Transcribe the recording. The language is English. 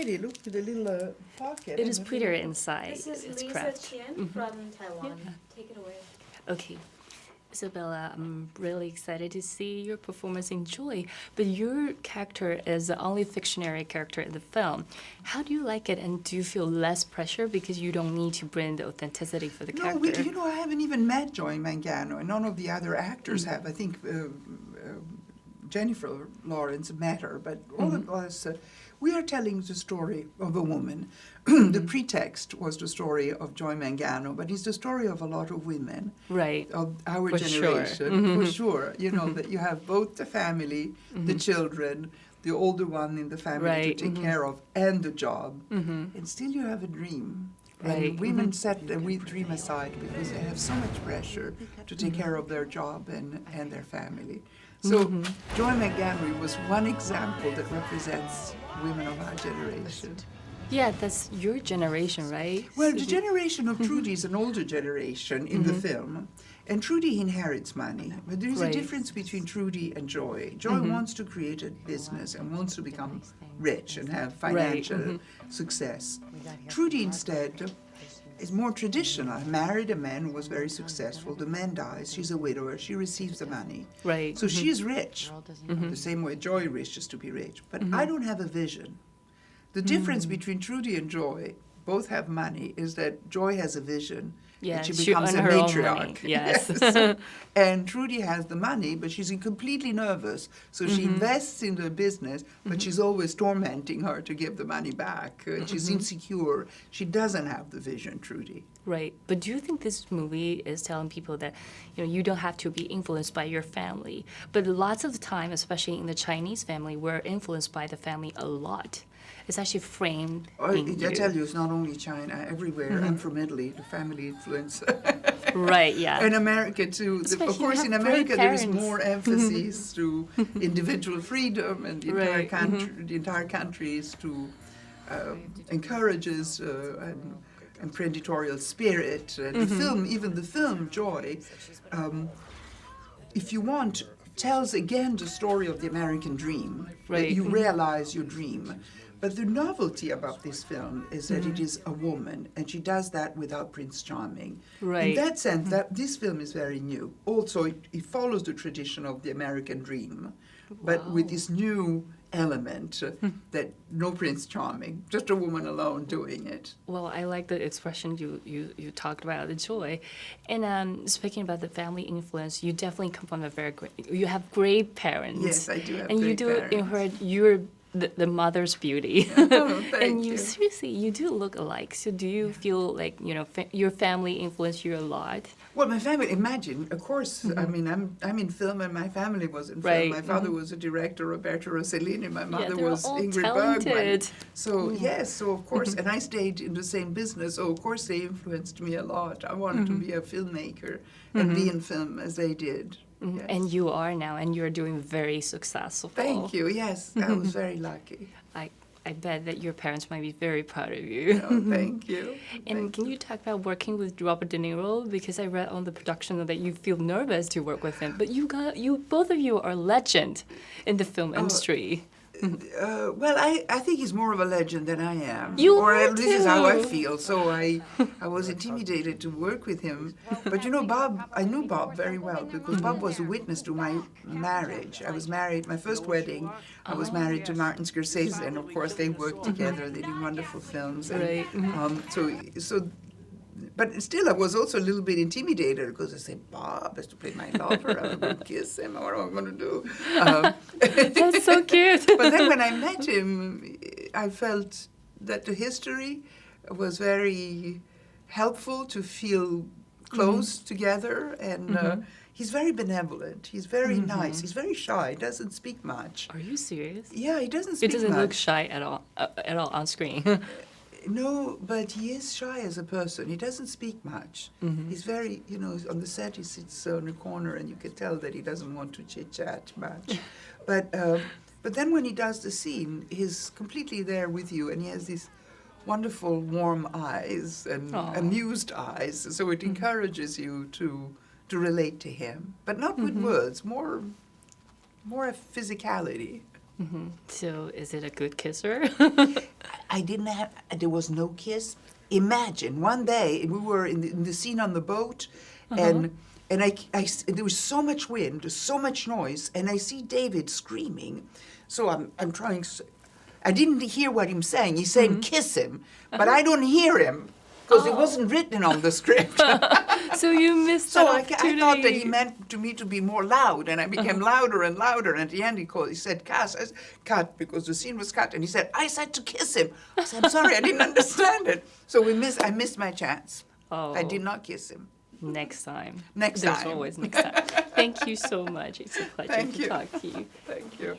pretty. Look at the little pocket. It is prettier inside. This is it's Lisa craft. Qian from Taiwan. Yeah. Take it away. Okay. Isabella, I'm really excited to see your performance in Joy, but your character is the only fictionary character in the film. How do you like it, and do you feel less pressure because you don't need to bring the authenticity for the character? No, I haven't even met Joy Mangano, and none of the other actors have. I think Jennifer Lawrence met her, but all of us, we are telling the story of a woman. The pretext was the story of Joy Mangano, but it's the story of a lot of women. Right. Of our For generation, sure. for sure. You know, that you have both the family, the children, the older one in the family to take care of, and the job. And still you have a dream. Right. And women set the dream aside because they have so much pressure to take care of their job and their family. So Joy Mangano was one example that represents women of our generation. Yeah, that's your generation, right? Well, the generation of Trudy is an older generation in the film, and Trudy inherits money. But there is a difference between Trudy and Joy. Joy wants to create a business and wants to become rich and have financial success. Trudy instead is more traditional. Married a man who was very successful. The man dies. She's a widower. She receives the money. Right. So she is rich, the same way Joy wishes to be rich. But I don't have a vision. The difference between Trudy and Joy, both have money, is that Joy has a vision. Yeah, that she she becomes a earned her own matriarch. money, yes. And Trudy has the money, but she's completely nervous. So she invests in the business, but she's always tormenting her to give the money back. She's insecure. She doesn't have the vision, Trudy. Right. But do you think this movie is telling people that, you don't have to be influenced by your family? But lots of the time, especially in the Chinese family, we're influenced by the family a lot. It's actually framed in I you. tell you, it's not only China, everywhere. I'm from Italy, the family influence. Right, yeah. And America, too. Of Especially course, you in have America, great there is parents. more emphasis to individual freedom, and the entire country, the entire country is to encourages an imprendatorial spirit. The film, even the film Joy, if you want, tells again the story of the American dream. Right. That you realize your dream. But the novelty about this film is that it is a woman, and she does that without Prince Charming. Right. In that sense, that this film is very new. Also, it follows the tradition of the American dream, but with this new element that no Prince Charming, just a woman alone doing it. Well, I like the expression you talked about, the joy. And speaking about the family influence, you definitely come from a very great, you have great parents. Yes, I do have and great you do, parents. you're the mother's beauty. Oh, thank and you. Seriously, you do look alike. So do you feel like, your family influenced you a lot? Well, my family, imagine, of course, I mean, I'm in film and my family was in film. Right. My father was a director, Roberto Rossellini, my mother they're was all Ingrid talented. Bergman. So, yes, so of course, and I stayed in the same business, so of course they influenced me a lot. I wanted to be a filmmaker and be in film as they did. Yes. And you are now, and you're doing very successful. Thank you, yes, I was very lucky. I bet that your parents might be very proud of you. Oh, thank you. And Thank can you talk about working with Robert De Niro? Because I read on the production that you feel nervous to work with him, but both of you are legend in the film industry. Well, I think he's more of a legend than I am. You or are this is how I too. feel. So I was intimidated to work with him. But Bob, I knew Bob very well because Bob was a witness to my marriage. I was married, my first wedding, I was married to Martin Scorsese, and of course they worked together. They did wonderful films. And, Right. But still, I was also a little bit intimidated because I said, Bob has to play my lover. I'm going to kiss him. What am I going to do? That's so cute. But then when I met him, I felt that the history was very helpful to feel close together. And he's very benevolent. He's very nice. He's very shy. He doesn't speak much. Are you serious? Yeah, he doesn't It speak doesn't much. look shy at all on screen. No, but he is shy as a person. He doesn't speak much. He's very, on the set he sits in a corner and you can tell that he doesn't want to chit-chat much. But then when he does the scene, he's completely there with you and he has these wonderful warm eyes and amused eyes. So it encourages you to relate to him. But not with words, more a physicality. So is it a good kisser? I didn't have, there was no kiss. Imagine, one day, we were in the scene on the boat, and there was so much wind, so much noise, and I see David screaming. So I'm trying, I didn't hear what he was saying. He's saying, kiss him, but I don't hear him, because it wasn't written on the script. So you missed So that I opportunity. thought that he meant to me to be more loud, and I became louder and louder. And at the end, he said, cut, because the scene was cut. And he said, I said to kiss him. I said, I'm sorry, I didn't understand it. So I missed my chance. Oh. I did not kiss him. Next time. Next There's time. always next time. Thank you so much. It's a pleasure Thank to you. talk to you. Thank you.